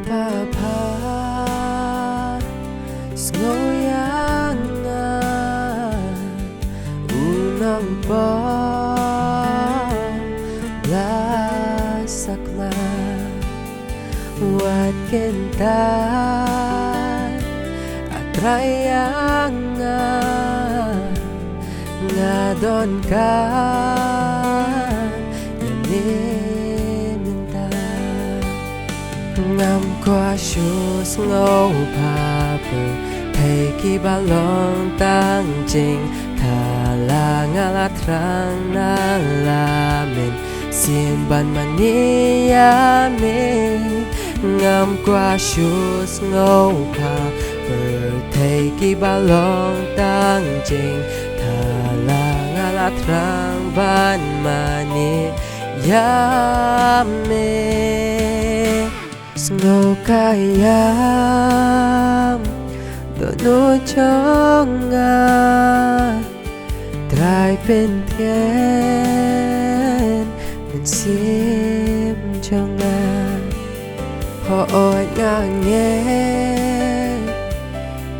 pa pa Sngoyangan Unang pa Blasakla Wat kentan Atrayangan Ngadon ka Ngam qua shoes ngô pa bờ thầy kỳ ba long tăng trình thà là ngã la trăng na la mình xiêm ban mani ya mi ngam qua shoes ngô pa bờ thầy kỳ ba long tăng trình thà là ngã la trăng ban mani ya mi Ngô kayam Dono chonga Trai bên thiên Mình xiêm chonga Họ ôi ngang nghe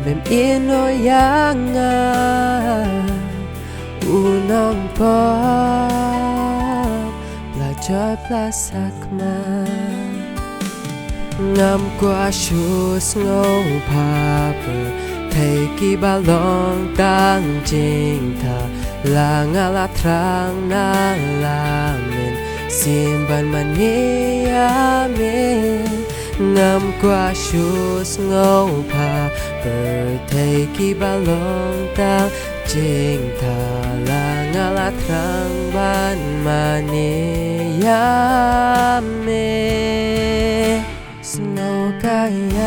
Mềm yên ôi yang nga U nong pop La joy plasak ma Ngam qua shoes ngô pa bờ thầy kỳ ba long tăng trình thà là ngã la trăng na la mình xiêm ban mani ya mình ngam qua shoes ngô pa bờ thầy kỳ ba long tăng trình thà là ngã la trăng ban mani ya mình Snow kayam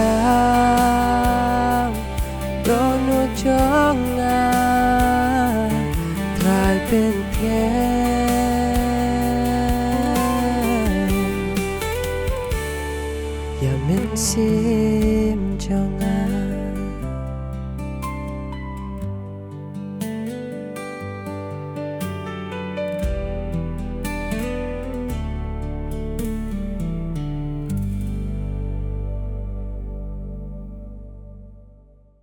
Dono chonga Trai bên thiên Ya min sim chonga